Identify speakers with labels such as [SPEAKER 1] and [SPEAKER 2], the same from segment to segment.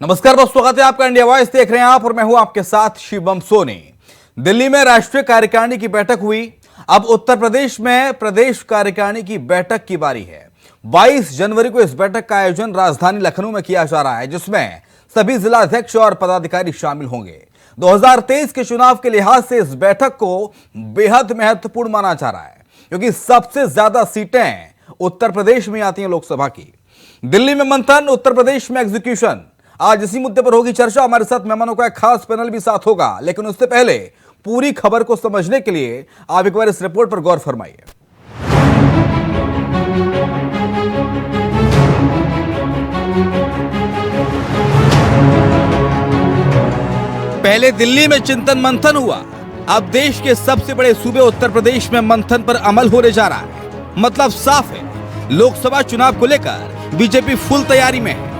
[SPEAKER 1] नमस्कार दोस्तों, स्वागत है आपका इंडिया वॉइस देख रहे हैं आप और मैं हूं आपके साथ शिवम सोनी। दिल्ली में राष्ट्रीय कार्यकारिणी की बैठक हुई। अब उत्तर प्रदेश में प्रदेश कार्यकारिणी की बैठक की बारी है। 22 जनवरी को इस बैठक का आयोजन राजधानी लखनऊ में किया जा रहा है, जिसमें सभी जिलाध्यक्ष और पदाधिकारी शामिल होंगे। 2023 के चुनाव के लिहाज से इस बैठक को बेहद महत्वपूर्ण माना जा रहा है, क्योंकि सबसे ज्यादा सीटें उत्तर प्रदेश में आती हैं लोकसभा की। दिल्ली में मंथन, उत्तर प्रदेश में एग्जीक्यूशन। आज इसी मुद्दे पर होगी चर्चा। हमारे साथ मेहमानों का एक खास पैनल भी साथ होगा, लेकिन उससे पहले पूरी खबर को समझने के लिए आप एक बार इस रिपोर्ट पर गौर फरमाइए। पहले दिल्ली में चिंतन मंथन हुआ, अब देश के सबसे बड़े सूबे उत्तर प्रदेश में मंथन पर अमल होने जा रहा है। मतलब साफ है, लोकसभा चुनाव को लेकर बीजेपी फुल तैयारी में है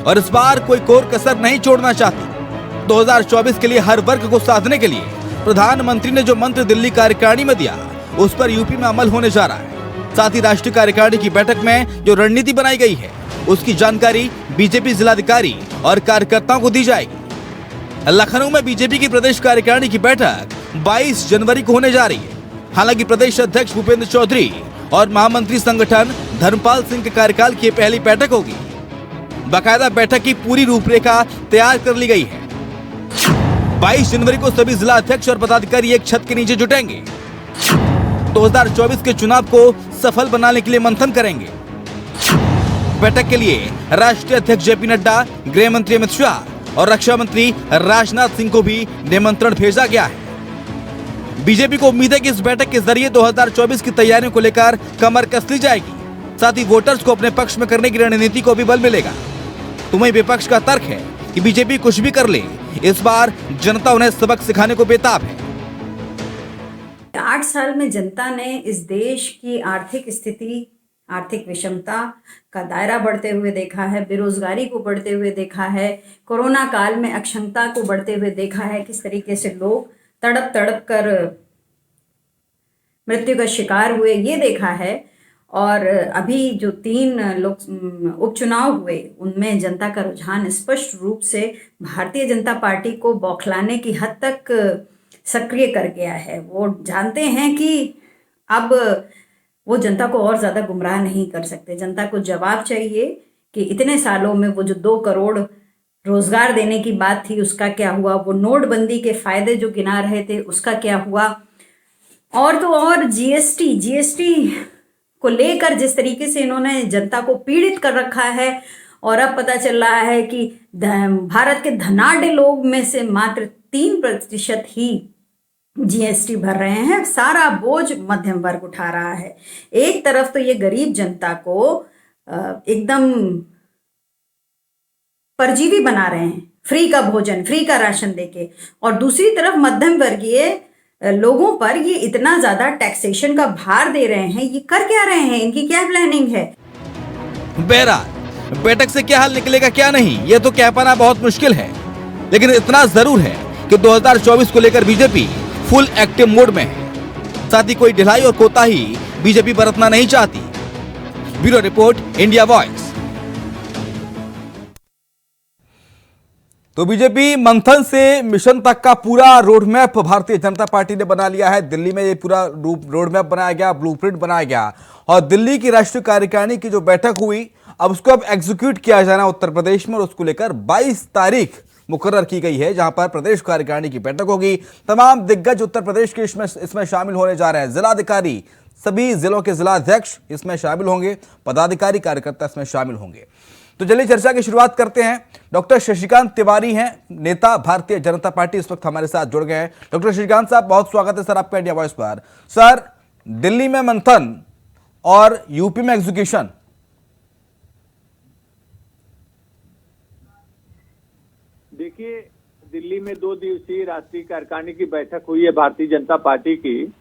[SPEAKER 1] और इस बार कोई कोर कसर नहीं छोड़ना चाहती। 2024 के लिए हर वर्ग को साधने के लिए प्रधानमंत्री ने जो मंत्र दिल्ली कार्यकारिणी में दिया, उस पर यूपी में अमल होने जा रहा है। साथ ही राष्ट्रीय कार्यकारिणी की बैठक में जो रणनीति बनाई गई है, उसकी जानकारी बीजेपी जिलाधिकारी और कार्यकर्ताओं को दी जाएगी। लखनऊ में बीजेपी की प्रदेश कार्यकारिणी की बैठक 22 जनवरी को होने जा रही है। हालांकि प्रदेश अध्यक्ष भूपेंद्र चौधरी और महामंत्री संगठन धर्मपाल सिंह के कार्यकाल की पहली बैठक होगी। बाकायदा बैठक की पूरी रूपरेखा तैयार कर ली गई है। 22 जनवरी को सभी जिला अध्यक्ष और पदाधिकारी एक छत के नीचे जुटेंगे। 2024 के चुनाव को सफल बनाने के लिए मंथन करेंगे। बैठक के लिए राष्ट्रीय अध्यक्ष जेपी नड्डा, गृह मंत्री अमित शाह और रक्षा मंत्री राजनाथ सिंह को भी निमंत्रण भेजा गया है। बीजेपी को उम्मीद है कि इस बैठक के जरिए 2024 की तैयारियों को लेकर कमर कस ली जाएगी। साथ ही वोटर्स को अपने पक्ष में करने की रणनीति को भी बल मिलेगा। तुम्हें विपक्ष का तर्क है कि बीजेपी कुछ भी कर ले, इस बार जनता उन्हें सबक सिखाने को बेताब है।
[SPEAKER 2] 8 साल में जनता ने इस देश की आर्थिक स्थिति, आर्थिक विषमता का दायरा बढ़ते हुए देखा है, बेरोजगारी को बढ़ते हुए देखा है, कोरोना काल में अक्षमता को बढ़ते हुए देखा है, किस तरीके से लोग तड़प तड़प कर मृत्यु का शिकार हुए, ये देखा है। और अभी जो 3 उपचुनाव हुए, उनमें जनता का रुझान स्पष्ट रूप से भारतीय जनता पार्टी को बौखलाने की हद तक सक्रिय कर गया है। वो जानते हैं कि अब वो जनता को और ज़्यादा गुमराह नहीं कर सकते। जनता को जवाब चाहिए कि इतने सालों में वो जो 2 करोड़ रोजगार देने की बात थी, उसका क्या हुआ? वो नोटबंदी के फायदे जो गिना रहे थे, उसका क्या हुआ? और तो और जीएसटी को लेकर जिस तरीके से इन्होंने जनता को पीड़ित कर रखा है, और अब पता चल रहा है कि भारत के धनाढ्य लोग में से मात्र 3% ही जीएसटी भर रहे हैं। सारा बोझ मध्यम वर्ग उठा रहा है। एक तरफ तो ये गरीब जनता को एकदम परजीवी बना रहे हैं, फ्री का भोजन, फ्री का राशन देके, और दूसरी तरफ मध्यम वर्गीय लोगों पर ये इतना ज्यादा टैक्सेशन का भार दे रहे हैं। ये कर क्या रहे हैं? इनकी क्या प्लानिंग है?
[SPEAKER 1] बहरहाल बैठक से क्या हल निकलेगा क्या नहीं, ये तो कह पाना बहुत मुश्किल है, लेकिन इतना जरूर है कि 2024 को लेकर बीजेपी फुल एक्टिव मोड में है। साथ ही कोई ढिलाई और कोताही बीजेपी बरतना नहीं चाहती। Bureau report, India voice. तो बीजेपी मंथन से मिशन तक का पूरा road map Bharatiya Janata party ने बना लिया है। दिल्ली में ये पूरा रोड मैप बनाया गया, ब्लूप्रिंट बनाया गया, और दिल्ली की राष्ट्रीय कार्यकारिणी की जो बैठक हुई, अब उसको अब एग्जीक्यूट किया जाना उत्तर प्रदेश में, और उसको लेकर 22 तारीख मुकर्रर की गई है, जहां पर प्रदेश कार्यकारिणी की बैठक होगी। तमाम दिग्गज उत्तर प्रदेश के इसमें शामिल होने जा रहे हैं। जिलाधिकारी, सभी जिलों के जिलाध्यक्ष इसमें शामिल होंगे, पदाधिकारी, कार्यकर्ता इसमें शामिल होंगे। तो चलिए चर्चा की शुरुआत करते हैं। डॉक्टर शशिकांत तिवारी हैं, नेता भारतीय जनता पार्टी, इस वक्त हमारे साथ जुड़ गए हैं। डॉक्टर शशिकांत साहब, बहुत स्वागत है सर आपका इंडिया वॉइस पर। सर, दिल्ली में मंथन और यूपी में एग्जीक्यूशन,
[SPEAKER 3] देखिए, दिल्ली में 2 दिवसीय राष्ट्रीय कार्यकारिणी की बैठक हुई है भारतीय जनता पार्टी की,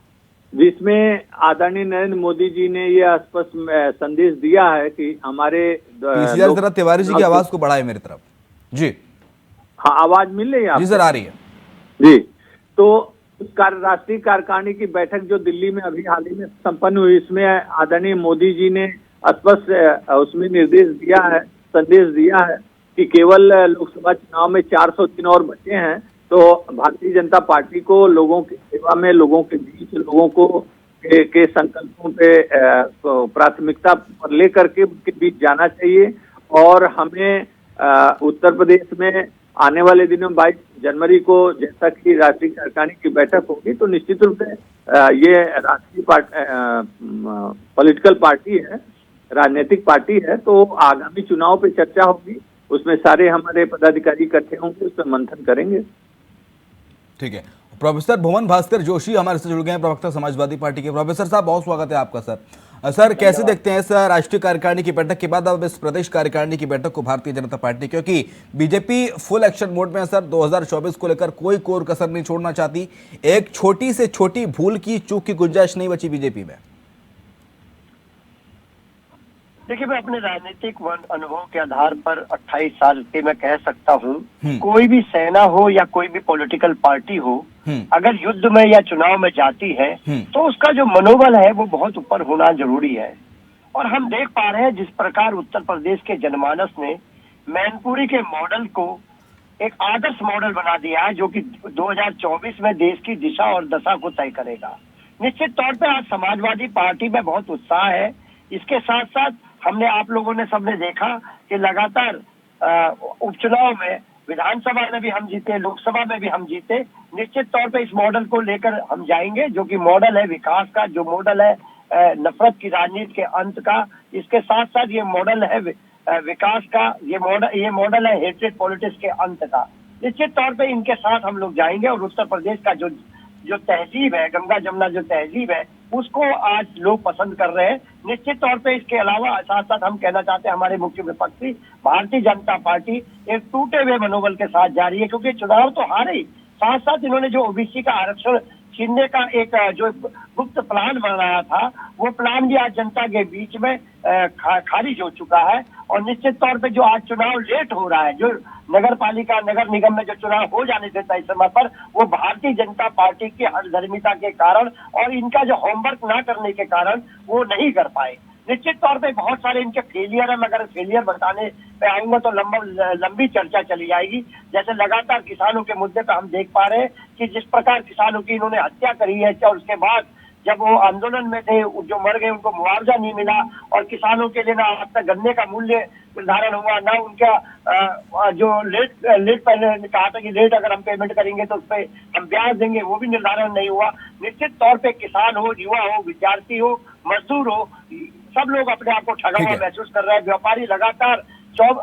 [SPEAKER 3] जिसमें आदरणीय नरेंद्र मोदी जी ने यह स्पष्ट संदेश दिया है कि हमारे
[SPEAKER 1] जरा तिवारी जी की आवाज को बढ़ाए मेरी तरफ जी।
[SPEAKER 3] हाँ, आवाज मिल रही है
[SPEAKER 1] जी सर, आ रही है
[SPEAKER 3] जी। तो राष्ट्रीय कार्यकारिणी की बैठक जो दिल्ली में अभी हाल ही में संपन्न हुई, इसमें आदरणीय मोदी जी ने स्पष्ट उसमें निर्देश दिया है, संदेश दिया है कि केवल लोकसभा चुनाव में 400 दिन और बचे हैं, तो भारतीय जनता पार्टी को लोगों की सेवा में, लोगों के बीच, लोगों को के संकल्पों पे प्राथमिकता पर लेकर के उनके बीच जाना चाहिए। और हमें उत्तर प्रदेश में आने वाले दिनों 22 जनवरी को जैसा कि राष्ट्रीय कार्यकारिणी की बैठक होगी, तो निश्चित रूप से ये राष्ट्रीय पॉलिटिकल पार्टी है, राजनीतिक पार्टी है, तो आगामी चुनाव पे चर्चा होगी, उसमें सारे हमारे पदाधिकारी इकट्ठे होंगे, उस पर मंथन करेंगे।
[SPEAKER 1] ठीक है। प्रोफेसर भुवन भास्कर जोशी हमारे से जुड़ गए हैं, प्रवक्ता समाजवादी पार्टी के। प्रोफेसर साहब, बहुत स्वागत है आपका सर। सर, कैसे देखते हैं इस राष्ट्रीय कार्यकारिणी की बैठक के बाद अब इस प्रदेश कार्यकारिणी की बैठक को भारतीय जनता पार्टी, क्योंकि बीजेपी फुल एक्शन मोड में है सर, 2024 को लेकर कोई कोर कसर नहीं छोड़ना चाहती, एक छोटी से छोटी भूल की चूक की गुंजाइश नहीं बची बीजेपी में।
[SPEAKER 4] देखिए, मैं अपने राजनीतिक अनुभव के आधार पर 28 साल के मैं कह सकता हूँ, कोई भी सेना हो या कोई भी पॉलिटिकल पार्टी हो, अगर युद्ध में या चुनाव में जाती है तो उसका जो मनोबल है वो बहुत ऊपर होना जरूरी है। और हम देख पा रहे हैं जिस प्रकार उत्तर प्रदेश के जनमानस ने मैनपुरी के मॉडल को एक आदर्श मॉडल बना दिया है, जो कि 2024 में देश की दिशा और दशा को तय करेगा। निश्चित तौर पे आज समाजवादी पार्टी में बहुत उत्साह है। इसके साथ साथ हमने, आप लोगों ने सबने देखा कि लगातार उपचुनाव में विधानसभा में भी हम जीते, लोकसभा में भी हम जीते। निश्चित तौर पे इस मॉडल को लेकर हम जाएंगे, जो कि मॉडल है विकास का, जो मॉडल है नफरत की राजनीति के अंत का। इसके साथ साथ ये मॉडल है विकास का, ये मॉडल है हेट्रेड पॉलिटिक्स के अंत का। निश्चित तौर पे इनके साथ हम लोग जाएंगे और उत्तर प्रदेश का जो तहजीब है, गंगा जमुना जो तहजीब है, उसको आज लोग पसंद कर रहे हैं। निश्चित तौर पे इसके अलावा साथ साथ हम कहना चाहते हैं, हमारे मुख्य विपक्षी भारतीय जनता पार्टी एक टूटे हुए मनोबल के साथ जा रही है, क्योंकि चुनाव तो हारे ही, साथ साथ इन्होंने जो ओबीसी का आरक्षण छीनने का एक जो गुप्त प्लान बनाया था, वो प्लान भी आज जनता के बीच में खारिज हो चुका है। और निश्चित तौर पे जो आज चुनाव लेट हो रहा है, जो नगर पालिका, नगर निगम में जो चुनाव हो जाने देता है इस समय पर, वो भारतीय जनता पार्टी की हठधर्मिता के कारण और इनका जो होमवर्क ना करने के कारण वो नहीं कर पाए। निश्चित तौर पे बहुत सारे इनके फेलियर है, मगर फेलियर बताने पे आऊंगा तो लंबी चर्चा चली जाएगी। जैसे लगातार किसानों के मुद्दे पे हम देख पा रहे हैं कि जिस प्रकार किसानों की इन्होंने हत्या करी है, और उसके बाद जब वो आंदोलन में थे, जो मर गए उनको मुआवजा नहीं मिला, और किसानों के लिए ना अब तक गन्ने का मूल्य निर्धारण हुआ, ना उनका जो लेट पहले कहा था कि लेट अगर हम पेमेंट करेंगे तो उस पर हम ब्याज देंगे, वो भी निर्धारण नहीं हुआ। निश्चित तौर पे किसान हो, युवा हो, विद्यार्थी हो, मजदूर हो, सब लोग अपने आप को ठगा हुआ महसूस कर रहे हैं। व्यापारी लगातार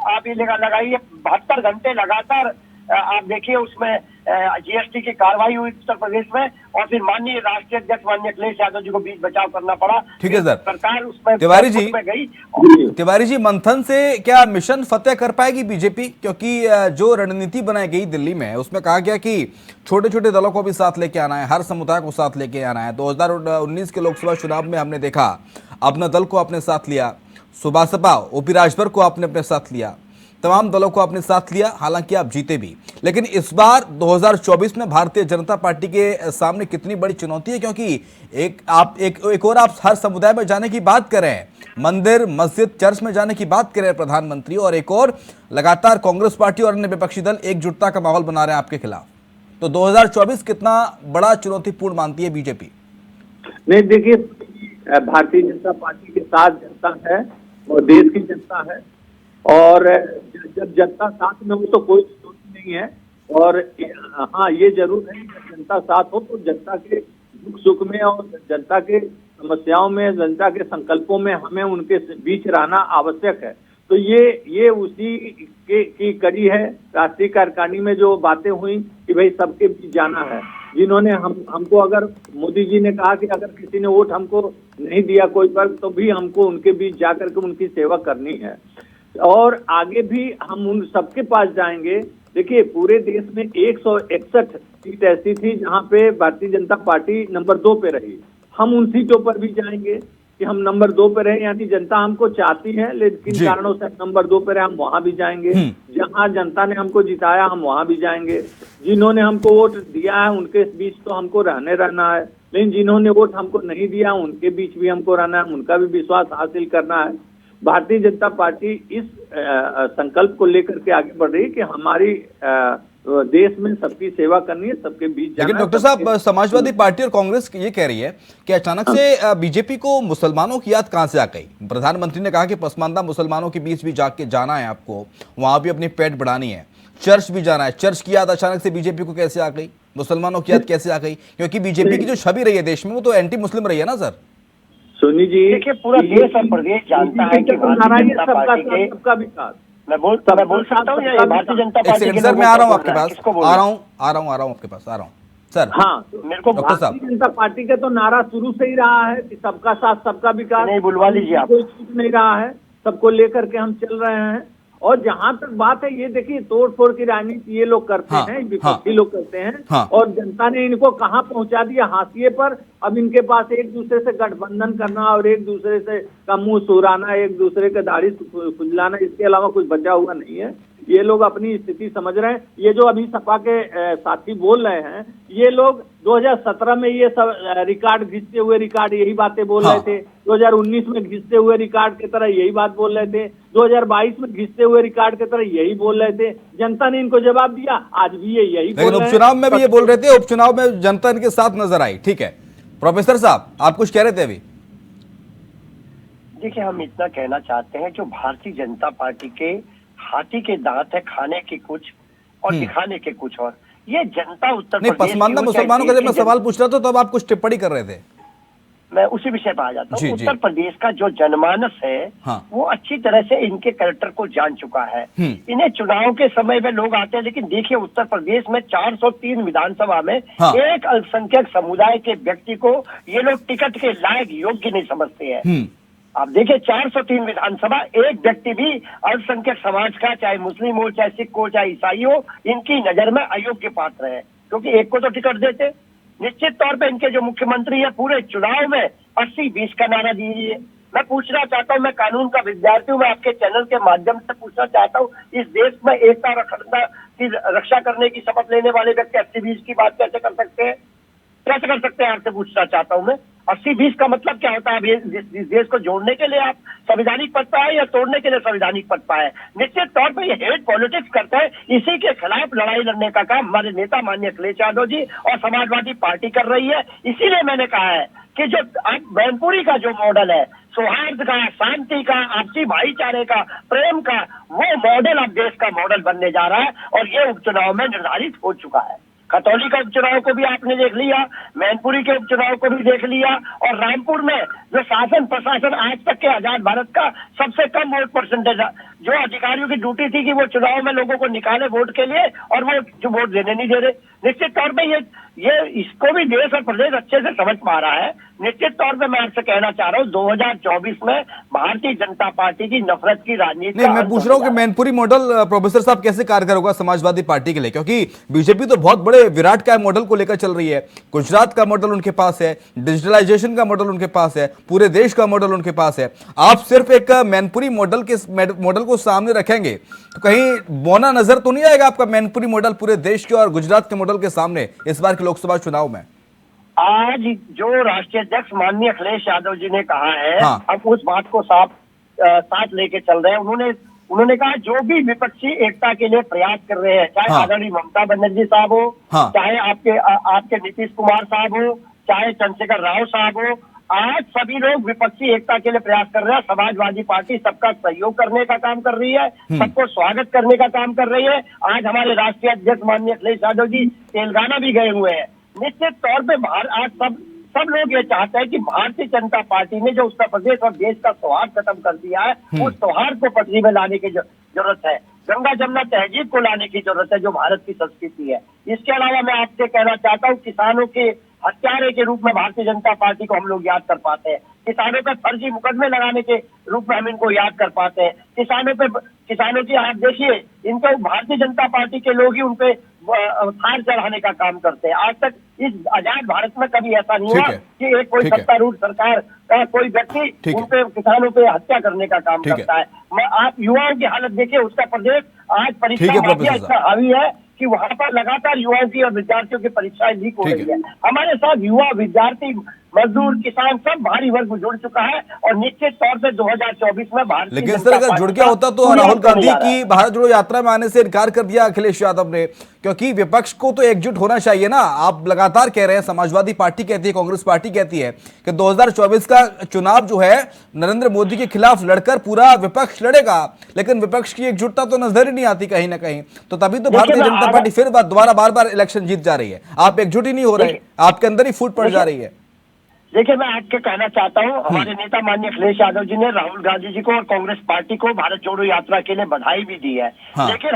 [SPEAKER 4] आप ये लगाइए 72 घंटे लगातार आप देखिए उसमें जीएसटी की कार्रवाई हुई उत्तर प्रदेश में, और फिर माननीय राष्ट्रीय अध्यक्ष माननीय अखिलेश यादव जी को बीच बचाव करना पड़ा।
[SPEAKER 1] ठीक है सर,
[SPEAKER 4] सरकार उसमें
[SPEAKER 1] तिवारी जी
[SPEAKER 4] गई।
[SPEAKER 1] तिवारी जी, मंथन से क्या मिशन फतेह कर पाएगी बीजेपी? क्योंकि जो रणनीति बनाई गई दिल्ली में, उसमें कहा गया कि छोटे छोटे दलों को भी साथ लेके आना है, हर समुदाय को साथ लेके आना है। 2019 के लोकसभा चुनाव में हमने देखा, अपने दल को अपने साथ लिया, सुभाषपा ओपी राजभर को आपने अपने साथ लिया, तमाम दलों को आपने साथ लिया, हालांकि आप जीते भी। लेकिन इस बार 2024 में भारतीय जनता पार्टी के सामने कितनी बड़ी चुनौती है, क्योंकि एक और आप हर समुदाय में जाने की बात कर रहे हैं, मंदिर, मस्जिद, चर्च में जाने की बात कर रहे हैं प्रधानमंत्री, और एक और लगातार कांग्रेस पार्टी और अन्य विपक्षी दल एकजुटता का माहौल बना रहे हैं आपके खिलाफ। तो 2024 कितना बड़ा चुनौतीपूर्ण मानती है बीजेपी?
[SPEAKER 3] नहीं, देखिए, भारतीय जनता पार्टी के साथ जनता है और देश की जनता है, और जब जनता साथ में हो तो कोई चुनौती नहीं है। और हाँ, ये जरूर है कि जनता साथ हो तो जनता के दुख सुख में और जनता के समस्याओं में, जनता के संकल्पों में हमें उनके बीच रहना आवश्यक है। तो ये उसी की कड़ी है। राष्ट्रीय कार्यकारिणी में जो बातें हुई कि भाई सबके बीच जाना है, जिन्होंने हमको, अगर मोदी जी ने कहा कि अगर किसी ने वोट हमको नहीं दिया कोई वर्ग, तो भी हमको उनके बीच जाकर के उनकी सेवा करनी है, और आगे भी हम उन सबके पास जाएंगे। देखिए, पूरे देश में 161 सीट ऐसी थी जहां पे भारतीय जनता पार्टी नंबर 2 पे रही। हम उन सीटों पर भी जाएंगे कि हम नंबर 2 पे रहे, यानी जनता हमको चाहती है, लेकिन कारणों से नंबर 2 पे रहे, हम वहां भी जाएंगे। जहां जनता ने हमको जिताया हम वहां भी जाएंगे। जिन्होंने हमको वोट दिया है उनके बीच तो हमको रहना है, लेकिन जिन्होंने वोट हमको नहीं दिया उनके बीच भी हमको रहना है, उनका भी विश्वास हासिल करना है। भारतीय जनता पार्टी इस संकल्प को लेकर के आगे बढ़ रही है कि हमारी देश में सबकी सेवा करनी है, सबके बीच जाना है।
[SPEAKER 1] लेकिन डॉक्टर साहब, समाजवादी पार्टी और कांग्रेस ये कह रही है कि अचानक से बीजेपी को मुसलमानों की याद कहां से आ गई। प्रधानमंत्री ने कहा कि पसमानदा मुसलमानों के बीच भी जाके जाना है, आपको वहां भी अपनी पेट बढ़ानी है, चर्च भी जाना है। चर्च की याद अचानक से बीजेपी को कैसे आ गई, मुसलमानों की याद कैसे आ गई? क्योंकि बीजेपी की जो छवि रही है देश में वो तो एंटी मुस्लिम रही है ना सर।
[SPEAKER 3] सोनी जी,
[SPEAKER 4] देखिए पूरा देश और प्रदेश जानता है कि भारतीय जनता पार्टी के
[SPEAKER 3] सबका विकास,
[SPEAKER 4] मैं बोल सकता हूँ या भारतीय जनता पार्टी के
[SPEAKER 1] सर, मैं आ रहा हूँ आपके पास,
[SPEAKER 4] किसको बोल
[SPEAKER 1] आ रहा हूँ आपके पास, आ रहा हूँ सर।
[SPEAKER 3] हाँ,
[SPEAKER 4] मेरे को
[SPEAKER 1] डॉक्टर साहब,
[SPEAKER 3] भारतीय जनता पार्टी का तो नारा शुरू से ही रहा है कि सबका साथ सबका विकास।
[SPEAKER 4] नहीं बुलवा लीजिए आप,
[SPEAKER 3] कोई छूट नहीं रहा है, सबको लेकर के हम चल रहे हैं। और जहां तक बात है, ये देखिए तोड़ फोड़ की राजनीति ये लोग करते हैं, विपक्षी लोग करते हैं, और जनता ने इनको कहां पहुंचा दिया, हाशिए पर। अब इनके पास एक दूसरे से गठबंधन करना और एक दूसरे से का मुंह सुराना, एक दूसरे के दाढ़ी खुजलाना, इसके अलावा कुछ बचा हुआ नहीं है। ये लोग अपनी स्थिति समझ रहे हैं। ये जो अभी सपा के साथी बोल रहे हैं, ये लोग 2017 में ये सब रिकॉर्ड घिसते हुए रिकॉर्ड यही बातें बोल रहे थे, 2019 में घिसते हुए रिकॉर्ड की तरह यही बात बोल रहे थे, 2022 में घिसते हुए रिकॉर्ड की तरह यही बोल रहे थे। जनता ने इनको जवाब दिया, आज भी ये यही बोल रहे हैं।
[SPEAKER 1] उपचुनाव में भी ये बोल रहे थे, उपचुनाव में जनता इनके साथ नजर आई। ठीक है प्रोफेसर साहब, आप कुछ कह रहे थे अभी।
[SPEAKER 4] देखिए हम इतना कहना चाहते हैं, जो भारतीय जनता पार्टी के हाथी के दांत है, खाने के कुछ और दिखाने के कुछ और। ये जनता उत्तर
[SPEAKER 1] नहीं, पसमानदा मुसलमानों का जब मैं सवाल पूछ रहा था तो अब आप कुछ टिप्पणी कर रहे थे।
[SPEAKER 4] मैं उसी विषय पर आ जाता हूँ। उत्तर प्रदेश का जो जनमानस है, वो अच्छी तरह से इनके कैरेक्टर को जान चुका है। इन्हें चुनाव के समय में लोग आते हैं, लेकिन देखिए उत्तर प्रदेश में 403 विधानसभा में एक अल्पसंख्यक समुदाय के व्यक्ति को ये लोग टिकट के लायक योग्य नहीं समझते हैं। आप देखिए 403 विधानसभा, एक व्यक्ति भी अल्पसंख्यक समाज का, चाहे मुस्लिम हो, चाहे सिख हो, चाहे ईसाई हो, इनकी नजर में अयोग्य पात्र है, क्योंकि एक को तो टिकट देते। निश्चित तौर पे इनके जो मुख्यमंत्री है, पूरे चुनाव में 80-20 का नारा दीजिए। मैं पूछना चाहता हूँ, मैं कानून का विद्यार्थी हूँ, मैं आपके चैनल के माध्यम से पूछना चाहता हूँ, इस देश में एकता और अखंडता की रक्षा करने की शपथ लेने वाले व्यक्ति 80-20 की बात कैसे कर सकते हैं? कैसे कर सकते हैं, आपसे पूछना चाहता हूँ मैं। 80-20 का मतलब क्या होता है? इस देश को जोड़ने के लिए आप संवैधानिक पद पाए या तोड़ने के लिए संवैधानिक पद पाए? निश्चित तौर पर ये हेट पॉलिटिक्स करते हैं। इसी के खिलाफ लड़ाई लड़ने का काम हमारे नेता माननीय अखिलेश यादव जी और समाजवादी पार्टी कर रही है। इसीलिए मैंने कहा है कि जो अब मैनपुरी का जो मॉडल है, सौहार्द का, शांति का, आपसी भाईचारे का, प्रेम का, वो मॉडल अब देश का मॉडल बनने जा रहा है और ये उपचुनाव में निर्धारित हो चुका है। खतौली का उपचुनाव को भी आपने देख लिया, मैनपुरी के उपचुनाव को भी देख लिया, और रामपुर में जो शासन प्रशासन आज तक के आजाद भारत का सबसे कम वोट परसेंटेज, जो अधिकारियों की ड्यूटी थी कि वो चुनाव में लोगों को निकाले वोट के लिए, और वो जो वोट देने नहीं दे रहे। निश्चित तौर पे ये इसको भी देश और प्रदेश अच्छे से समझ पा रहा है। निश्चित तौर पे मैं आपसे कहना चाह रहा हूँ, 2024 में भारतीय जनता पार्टी की नफरत की राजनीति।
[SPEAKER 1] नहीं, मैं पूछ रहा हूँ कि मैनपुरी मॉडल प्रोफेसर साहब कैसे कारगर होगा समाजवादी पार्टी के लिए, क्योंकि बीजेपी तो बहुत बड़े विराट का मॉडल को लेकर चल रही है। गुजरात का मॉडल उनके पास है, डिजिटलाइजेशन का मॉडल उनके पास है, पूरे देश का मॉडल उनके पास है। आप सिर्फ एक मैनपुरी मॉडल को सामने रखेंगे तो कहीं बौना नजर तो नहीं आएगा आपका मैनपुरी मॉडल पूरे देश के और गुजरात के मॉडल के सामने इस बार के लोकसभा चुनाव में?
[SPEAKER 4] आज जो राष्ट्रीय अध्यक्ष माननीय अखिलेश यादव जी ने कहा है, अब उस बात को साथ लेके चल रहे हैं। उन्होंने कहा जो भी विपक्षी एकता के लिए प्रयास कर रहे हैं, चाहे आदरणीय ममता बनर्जी साहब हो, चाहे आपके नीतीश कुमार साहब हो, चाहे चंद्रशेखर राव साहब हो, आज सभी लोग विपक्षी एकता के लिए प्रयास कर रहे हैं। समाजवादी पार्टी सबका सहयोग करने का काम कर रही है, सबको स्वागत करने का काम कर रही है। आज हमारे राष्ट्रीय अध्यक्ष माननीय अखिलेश यादव जी तेलंगाना भी गए हुए हैं। निश्चित तौर पे आज सब लोग ये चाहते हैं कि भारतीय जनता पार्टी ने जो उत्तर प्रदेश और देश का सौहार्द खत्म कर दिया है, उस सौहार्द को पटरी में लाने की जरूरत है। गंगा जमुना तहजीब को लाने की जरूरत है, जो भारत की संस्कृति है। इसके अलावा मैं आपसे कहना चाहता हूँ, किसानों के हत्यारे के रूप में भारतीय जनता पार्टी को हम लोग याद कर पाते हैं। किसानों पर फर्जी मुकदमे लगाने के रूप में हम इनको याद कर पाते हैं। किसानों की आप देखिए, इनको भारतीय जनता पार्टी के लोग ही उनपे थार चढ़ाने का काम करते हैं। आज तक इस आजाद भारत में कभी ऐसा नहीं हुआ कि एक कोई सत्तारूढ़ सरकार का कोई व्यक्ति उनपे किसानों पे हत्या करने का काम करता है। आप युवाओं की हालत देखिए, उत्तर प्रदेश आज परीक्षा इतना हावी है कि वहाँ पर लगातार युवाओं की और विद्यार्थियों की परीक्षाएं लीक हो रही है। हमारे साथ युवा विद्यार्थी मजदूर, किसान, सब भारी वर्ग जुड़ चुका है और निश्चित तौर से 2024 में भारतीय
[SPEAKER 1] लेकिन
[SPEAKER 4] जनता
[SPEAKER 1] सर अगर
[SPEAKER 4] पार्टी
[SPEAKER 1] जुड़ गया होता तो
[SPEAKER 4] पूरी
[SPEAKER 1] राहुल
[SPEAKER 4] तरह
[SPEAKER 1] गांधी
[SPEAKER 4] जा रहा है।
[SPEAKER 1] की भारत जोड़ो यात्रा में आने से इनकार कर दिया अखिलेश यादव ने, क्योंकि विपक्ष को तो एकजुट होना चाहिए ना। आप लगातार कह रहे हैं, समाजवादी पार्टी कहती है, कांग्रेस पार्टी कहती है कि 2024 का चुनाव जो है नरेंद्र मोदी के खिलाफ लड़कर पूरा विपक्ष लड़ेगा, लेकिन विपक्ष की एकजुटता तो नजर ही नहीं आती कहीं ना कहीं। तो तभी तो भारतीय जनता पार्टी फिर दोबारा बार बार इलेक्शन जीत जा रही है। आप एकजुट ही नहीं हो रहे, आपके अंदर ही फूट पड़ जा रही है।
[SPEAKER 4] देखिए, मैं आपके कहना चाहता हूं, हमारे नेता माननीय अखिलेश यादव जी ने राहुल गांधी जी को और कांग्रेस पार्टी को भारत जोड़ो यात्रा के लिए बधाई भी दी है।
[SPEAKER 1] हाँ।
[SPEAKER 4] लेकिन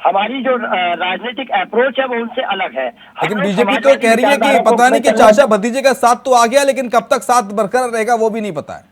[SPEAKER 4] हमारी जो राजनीतिक अप्रोच है वो उनसे अलग है।
[SPEAKER 1] लेकिन बीजेपी तो कह रही है कि पता नहीं कि चाचा भतीजे का साथ तो आ गया, लेकिन कब तक साथ बरकरार रहेगा वो भी नहीं पता है।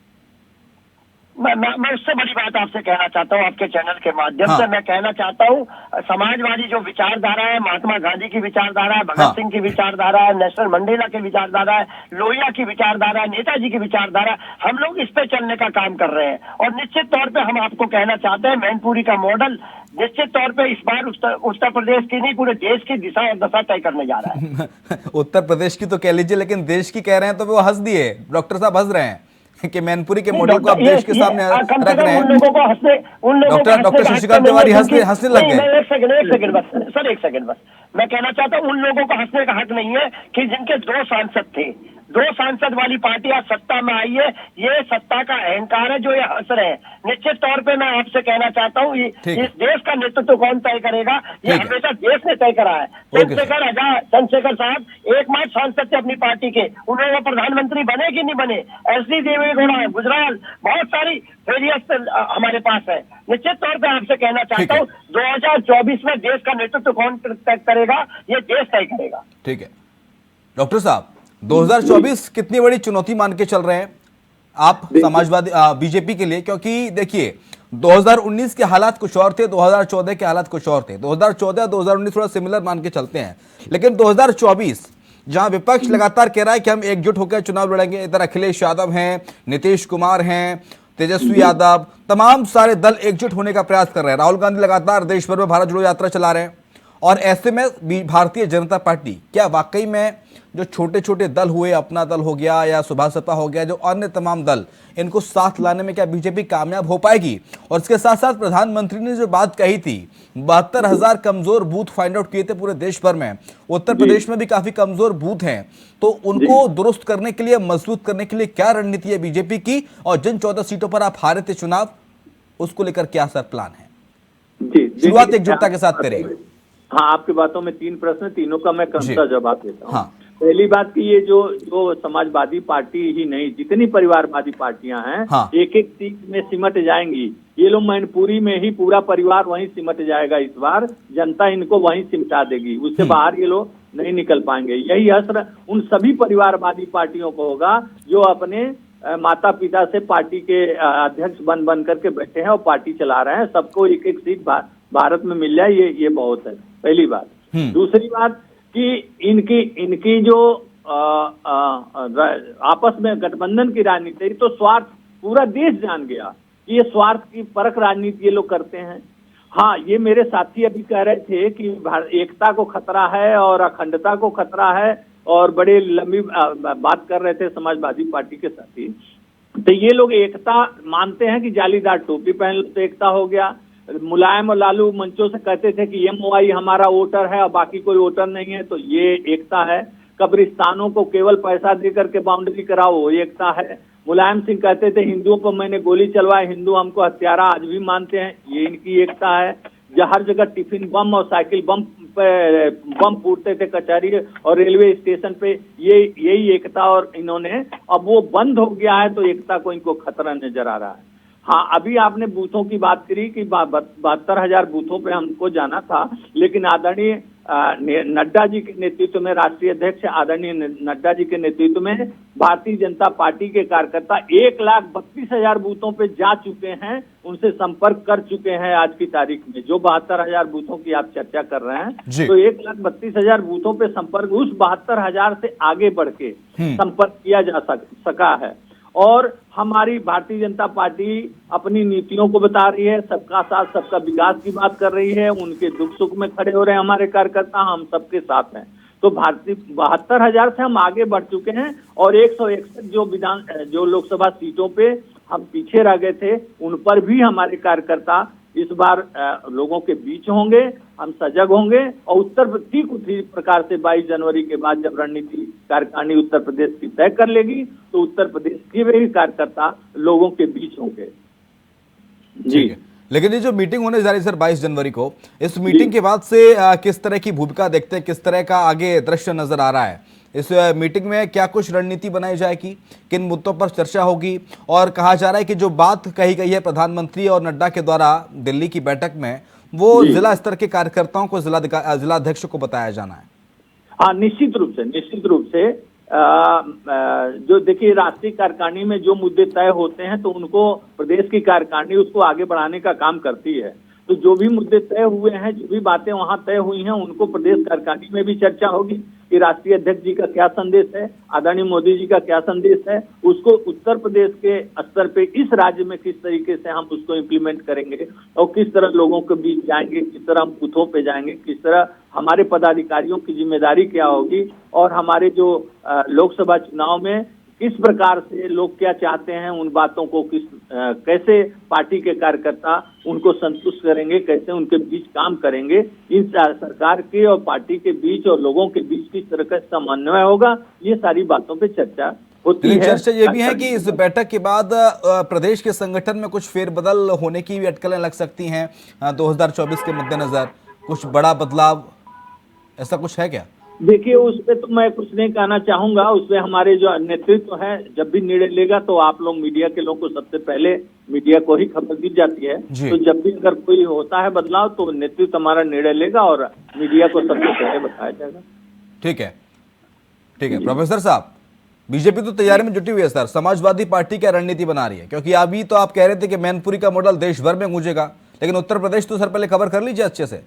[SPEAKER 4] मैं उससे बड़ी बात आपसे कहना चाहता हूं, आपके चैनल के माध्यम से मैं कहना चाहता हूं, समाजवादी जो विचारधारा है, महात्मा गांधी की विचारधारा है, भगत सिंह की विचारधारा है, नेल्सन मंडेला की विचारधारा है, लोहिया की विचारधारा है, नेताजी की विचारधारा, हम लोग इस पे चलने का काम कर रहे हैं। और निश्चित तौर पे हम आपको कहना चाहते हैं, मैनपुरी का मॉडल निश्चित तौर पे इस बार उत्तर प्रदेश की नहीं, पूरे देश की दिशा और दशा तय करने जा रहा है।
[SPEAKER 1] उत्तर प्रदेश की तो कह लीजिए, लेकिन देश की कह रहे हैं तो वो हंस दिए, डॉक्टर साहब हंस रहे हैं कि मैनपुरी के मॉडल को आप देश के सामने रख रहे हैं।
[SPEAKER 4] उन लोगों को हंसने
[SPEAKER 1] डॉक्टर शशिकांत तिवारी हंसने लग गए।
[SPEAKER 4] एक सेकंड बस सर, एक सेकंड बस। मैं कहना चाहता हूं, उन लोगों को हंसने का हक नहीं है कि जिनके 2 सांसद थे, 2 सांसद वाली पार्टी आज सत्ता में आई है। ये सत्ता का अहंकार है जो ये हंस रहे हैं। निश्चित तौर पे मैं आपसे कहना चाहता हूँ, इस देश का नेतृत्व कौन तय करेगा? ये हमेशा देश ने तय करा है। चंद्रशेखर साहब एकमात्र सांसद थे अपनी पार्टी के, उन्होंने प्रधानमंत्री बने कि नहीं बने? एसडी देवेगौड़ा, गुजराल, बहुत सारी फेलियर्स हमारे पास है। निश्चित तौर पे आपसे कहना चाहता हूँ, 2024 में देश का नेतृत्व कौन तय करेगा? ये देश तय करेगा।
[SPEAKER 1] ठीक है डॉक्टर साहब, 2024 कितनी बड़ी चुनौती मान के चल रहे हैं आप समाजवादी बीजेपी के लिए? क्योंकि देखिए 2019 के हालात कुछ और थे, 2014 के हालात कुछ और थे। 2014 2019 थोड़ा सिमिलर मान के चलते हैं, लेकिन 2024 जहां विपक्ष लगातार कह रहा है कि हम एकजुट होकर चुनाव लड़ेंगे, इधर अखिलेश यादव हैं, नीतीश कुमार हैं, तेजस्वी यादव, तमाम सारे दल एकजुट होने का प्रयास कर रहे हैं। राहुल गांधी लगातार देश भर में भारत जोड़ो यात्रा चला रहे हैं, और ऐसे में भारतीय जनता पार्टी क्या वाकई में जो छोटे छोटे दल हुए, अपना दल हो गया या सुभाष सपा हो गया, जो अन्य तमाम दल, इनको साथ लाने में क्या बीजेपी कामयाब हो पाएगी? और इसके साथ साथ प्रधानमंत्री ने जो बात कही थी, 72,000 कमजोर बूथ फाइंड आउट किए थे पूरे देश भर में, उत्तर प्रदेश में भी काफी कमजोर बूथ हैं, तो उनको दुरुस्त करने के लिए, मजबूत करने के लिए क्या रणनीति है बीजेपी की? और जिन 14 सीटों पर आप हारे थे चुनाव, उसको लेकर क्या सर प्लान है? शुरुआत एकजुटता के साथ करेंगे।
[SPEAKER 3] हाँ, आपकी बातों में 3 प्रश्न, तीनों का मैं क्रमशः जवाब देता हूँ।
[SPEAKER 1] हाँ।
[SPEAKER 3] पहली बात कि ये जो समाजवादी पार्टी ही नहीं, जितनी परिवारवादी पार्टियां हैं,
[SPEAKER 1] हाँ।
[SPEAKER 3] एक एक सीट में सिमट जाएंगी। ये लोग मैनपुरी में ही पूरा परिवार वहीं सिमट जाएगा। इस बार जनता इनको वहीं सिमटा देगी, उससे बाहर ये लोग नहीं निकल पाएंगे। यही असर उन सभी परिवारवादी पार्टियों को होगा जो अपने माता पिता से पार्टी के अध्यक्ष बन करके बैठे हैं और पार्टी चला रहे हैं। सबको एक एक सीट भारत में मिल जाए, ये बहुत है, पहली बात। दूसरी बात कि इनकी जो आपस में गठबंधन की राजनीति, तो स्वार्थ पूरा देश जान गया कि ये स्वार्थ की परख राजनीति ये लोग करते हैं। हाँ, ये मेरे साथी अभी कह रहे थे कि एकता को खतरा है और अखंडता को खतरा है, और बड़े लंबी बात कर रहे थे समाजवादी पार्टी के साथी। तो ये लोग एकता मानते हैं कि जालीदार टोपी पहन लो तो एकता हो गया। मुलायम और लालू मंचों से कहते थे कि एमओआई हमारा वोटर है और बाकी कोई वोटर नहीं है, तो ये एकता है। कब्रिस्तानों को केवल पैसा दे करके बाउंड्री कराओ, वो एकता है। मुलायम सिंह कहते थे हिंदुओं पर मैंने गोली चलवाई, हिंदू हमको हत्यारा आज भी मानते हैं, ये इनकी एकता है। हर जगह टिफिन बम और साइकिल बम फूटते थे कचहरी और रेलवे स्टेशन पे, यही एकता। और इन्होंने अब वो बंद हो गया है, तो एकता को इनको खतरा नजर आ रहा है। हाँ, अभी आपने बूथों की बात करी कि 72,000 बूथों पे हमको जाना था, लेकिन आदरणीय नड्डा जी के नेतृत्व में, राष्ट्रीय अध्यक्ष आदरणीय नड्डा जी के नेतृत्व में भारतीय जनता पार्टी के कार्यकर्ता 1,32,000 बूथों पे जा चुके हैं, उनसे संपर्क कर चुके हैं। आज की तारीख में जो 72,000 बूथों की आप चर्चा कर रहे हैं, तो 1,32,000 बूथों पे संपर्क, उस 72,000 से आगे बढ़ के संपर्क किया जा सका है। और हमारी भारतीय जनता पार्टी अपनी नीतियों को बता रही है, सबका साथ सबका विकास की बात कर रही है, उनके दुख सुख में खड़े हो रहे हैं हमारे कार्यकर्ता, हम सबके साथ हैं। तो भारतीय 72,000 से हम आगे बढ़ चुके हैं और 161 जो लोकसभा सीटों पे हम पीछे रह गए थे, उन पर भी हमारे कार्यकर्ता इस बार लोगों के बीच होंगे, हम सजग होंगे और उत्तर ठीक उसी प्रकार से 22 जनवरी के बाद जब रणनीति कार्यकारिणी उत्तर प्रदेश की तय कर लेगी तो उत्तर प्रदेश के भी कार्यकर्ता लोगों के बीच होंगे। जी,
[SPEAKER 1] लेकिन ये जो मीटिंग होने जा रही है सर 22 जनवरी को, इस मीटिंग के बाद से किस तरह की भूमिका देखते हैं, किस तरह का आगे दृश्य नजर आ रहा है? इस मीटिंग में क्या कुछ रणनीति बनाई जाएगी, किन मुद्दों पर चर्चा होगी? और कहा जा रहा है कि जो बात कही गई है प्रधानमंत्री और नड्डा के द्वारा दिल्ली की बैठक में, वो जिला स्तर के कार्यकर्ताओं को, जिलाध्यक्ष को बताया जाना है।
[SPEAKER 3] हाँ, निश्चित रूप से जो देखिए राष्ट्रीय कार्यकारिणी में जो मुद्दे तय होते हैं तो उनको प्रदेश की कार्यकारिणी उसको आगे बढ़ाने का काम करती है। तो जो भी मुद्दे तय हुए हैं, जो भी बातें वहां तय हुई हैं, उनको प्रदेश कार्यकारिणी में भी चर्चा होगी कि राष्ट्रीय अध्यक्ष जी का क्या संदेश है, आदरणीय मोदी जी का क्या संदेश है, उसको उत्तर प्रदेश के स्तर पे इस राज्य में किस तरीके से हम उसको इम्प्लीमेंट करेंगे और किस तरह लोगों के बीच जाएंगे, किस तरह हम बूथों पे जाएंगे, किस तरह हमारे पदाधिकारियों की जिम्मेदारी क्या होगी और हमारे जो लोकसभा चुनाव में किस प्रकार से लोग क्या चाहते हैं, उन बातों को कैसे पार्टी के कार्यकर्ता उनको संतुष्ट करेंगे, कैसे उनके बीच काम करेंगे, इन सरकार के और पार्टी के बीच और लोगों के बीच किस तरह का समन्वय होगा, ये सारी बातों पे चर्चा होती है।
[SPEAKER 1] चर्चा ये भी है कि इस बैठक के बाद प्रदेश के संगठन में कुछ फेरबदल होने की भी अटकलें लग सकती हैं 2024 के मद्देनजर, कुछ बड़ा बदलाव, ऐसा कुछ है क्या?
[SPEAKER 3] देखिए, उस पे तो मैं कुछ नहीं कहना चाहूंगा। उस पे हमारे जो नेतृत्व है जब भी निर्णय लेगा तो आप लोग मीडिया के लोगों को सबसे पहले मीडिया को ही खबर दी जाती है। तो जब भी अगर कोई होता है बदलाव तो नेतृत्व हमारा निर्णय लेगा और मीडिया को सबसे पहले बताया जाएगा।
[SPEAKER 1] ठीक है प्रोफेसर साहब, बीजेपी तो तैयारी में जुटी हुई है सर, समाजवादी पार्टी क्या रणनीति बना रही है? क्योंकि अभी तो आप कह रहे थे कि मैनपुरी का मॉडल देश भर में गूंजेगा, लेकिन उत्तर प्रदेश तो सर पहले खबर कर लीजिए अच्छे से।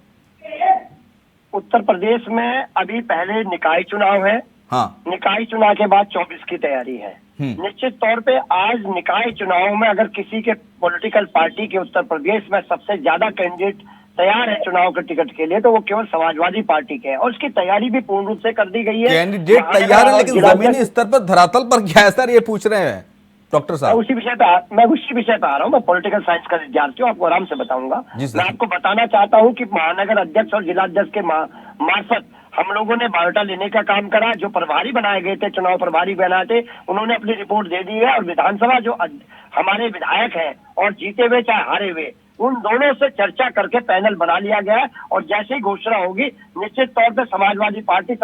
[SPEAKER 4] उत्तर प्रदेश में अभी पहले निकाय चुनाव है।
[SPEAKER 1] हाँ।
[SPEAKER 4] निकाय चुनाव के बाद 24 की तैयारी है। निश्चित तौर पे आज निकाय चुनाव में अगर किसी के पॉलिटिकल पार्टी के उत्तर प्रदेश में सबसे ज्यादा कैंडिडेट तैयार है चुनाव के टिकट के लिए तो वो केवल समाजवादी पार्टी के है और उसकी तैयारी भी पूर्ण रूप से कर दी गई है।
[SPEAKER 1] कैंडिडेट तैयार है, लेकिन जमीनी स्तर पर, धरातल पर क्या है सर, ये पूछ रहे हैं डॉक्टर साहब।
[SPEAKER 4] मैं उसी विषय पे आ रहा हूँ। मैं पॉलिटिकल साइंस का विद्यार्थी हूँ, आपको आराम से बताऊंगा। मैं आपको बताना चाहता हूँ कि महानगर अध्यक्ष और जिलाध्यक्ष के मार्फत हम लोगों ने बायोटा लेने का काम करा। जो प्रभारी बनाए गए थे, चुनाव प्रभारी बनाए थे, उन्होंने अपनी रिपोर्ट दे दी है और विधानसभा जो हमारे विधायक हैं और जीते हुए चाहे हारे हुए, उन दोनों से चर्चा करके पैनल बना लिया गया है और जैसे ही घोषणा होगी निश्चित तौर पर समाजवादी पार्टी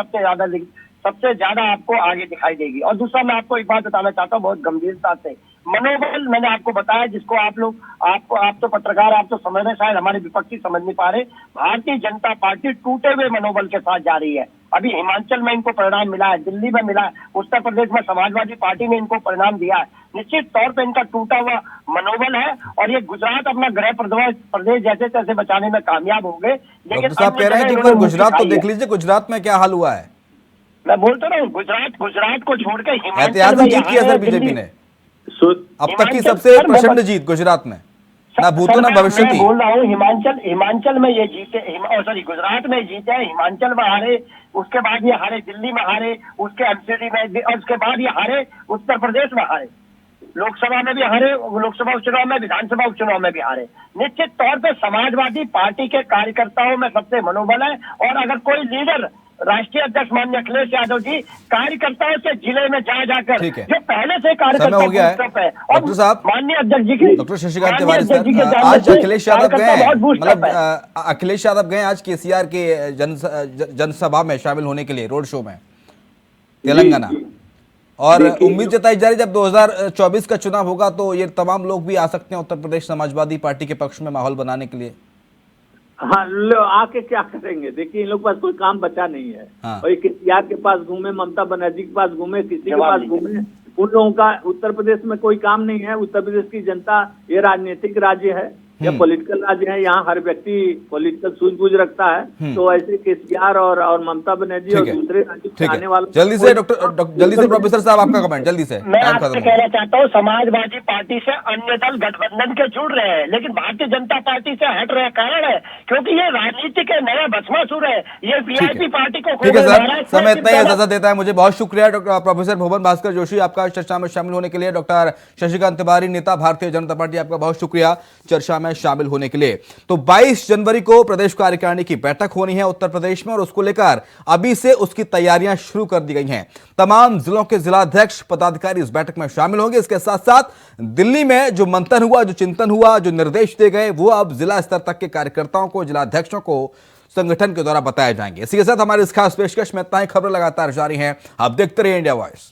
[SPEAKER 4] सबसे ज्यादा आपको आगे दिखाई देगी। और दूसरा मैं आपको एक बात बताना चाहता हूँ बहुत गंभीरता से, मनोबल मैंने आपको बताया जिसको आप तो पत्रकार, आप तो समझ रहे, शायद हमारे विपक्षी समझ नहीं पा रहे। भारतीय जनता पार्टी टूटे हुए मनोबल के साथ जा रही है। अभी हिमाचल में इनको परिणाम मिला है, दिल्ली में मिला है, उत्तर प्रदेश में समाजवादी पार्टी ने इनको परिणाम दिया है। निश्चित तौर पर इनका टूटा हुआ मनोबल है और ये गुजरात अपना गृह प्रदेश जैसे तैसे बचाने में कामयाब हो गए। लेकिन
[SPEAKER 1] आप कह रहे हैं कि गुजरात तो देख लीजिए, गुजरात में क्या हाल हुआ है।
[SPEAKER 4] मैं बोलता रहा हूँ, गुजरात को छोड़ के
[SPEAKER 1] ऐतिहासिक जीत किया सर बीजेपी ने, अब तक की सबसे प्रचंड जीत गुजरात में, ना भूतो ना भविष्य।
[SPEAKER 4] बोल रहा हूँ हिमाचल में ये जीते, सॉरी गुजरात में जीते, हिमाचल में हारे, उसके बाद ये हारे दिल्ली में हारे, उसके एमसीडी में, और उसके बाद ये हारे उत्तर प्रदेश में हारे, लोकसभा में भी हारे, लोकसभा उपचुनाव में, विधानसभा उपचुनाव में भी हारे। निश्चित तौर पर समाजवादी पार्टी के कार्यकर्ताओं में सबसे मनोबल है और अगर कोई लीडर राष्ट्रीय अध्यक्ष माननीय अखिलेश यादव जी कार्यकर्ताओं से जिले में जाकर जो पहले से कार्यकर्ता
[SPEAKER 1] हो गया है डॉक्टर साहब,
[SPEAKER 4] माननीय अध्यक्ष जी के,
[SPEAKER 1] डॉक्टर शशिकांत तिवारी सर, आज अखिलेश यादव गए, मतलब अखिलेश यादव गए आज केसीआर के जनसभा में शामिल होने के लिए, रोड शो में तेलंगाना, और उम्मीद जताई जा रही जब 2024 का चुनाव होगा तो ये तमाम लोग भी आ सकते हैं उत्तर प्रदेश समाजवादी पार्टी के पक्ष में माहौल बनाने के लिए।
[SPEAKER 3] हाँ, आके क्या करेंगे? देखिए, इन लोग पास कोई काम बचा नहीं है।
[SPEAKER 1] हाँ।
[SPEAKER 3] और केसीआर के पास घूमे, ममता बनर्जी के पास घूमे, किसी के पास घूमे, उन लोगों का उत्तर प्रदेश में कोई काम नहीं है। उत्तर प्रदेश की जनता ये राजनीतिक राज्य है, जब पॉलिटिकल राज है, यहाँ हर व्यक्ति पॉलिटिकल सूझबूझ रखता है, तो ऐसे केसीआर और ममता बनर्जी और दूसरे राज्यों से आने वाले
[SPEAKER 1] जल्दी से जल्दी से प्रोफेसर साहब आपका कमेंट जल्दी से।
[SPEAKER 4] मैं आपसे कहना चाहता हूँ, समाजवादी पार्टी से अन्य दल गठबंधन के जुड़ रहे हैं, लेकिन भारतीय जनता पार्टी से हट रहे कारण है क्योंकि ये राजनीति के नया भस्मासुर है, ये वीआईपी पार्टी को।
[SPEAKER 1] ठीक है सर, समय इतना ही इजाजत देता है मुझे। बहुत शुक्रिया डॉक्टर प्रोफेसर भुवन भास्कर जोशी आपका चर्चा में शामिल होने के लिए। डॉक्टर शशिकांत तिवारी नेता भारतीय जनता पार्टी, आपका बहुत शुक्रिया चर्चा में शामिल होने के लिए। तो 22 जनवरी को प्रदेश कार्यकारिणी की बैठक होनी है उत्तर प्रदेश में और उसको लेकर अभी से उसकी तैयारियां शुरू कर दी गई हैं। तमाम जिलों के जिलाध्यक्ष पदाधिकारी इस बैठक में शामिल होंगे। इसके साथ साथ दिल्ली में जो मंथन हुआ, जो चिंतन हुआ, जो निर्देश दिए गए, वो अब जिला स्तर तक के कार्यकर्ताओं को, जिलाध्यक्षों को संगठन के द्वारा बताए जाएंगे। इसी के साथ हमारे इस खास पेशकश में इतना ही। खबर लगातार जारी है, आप देखते रहिए इंडिया वॉइस।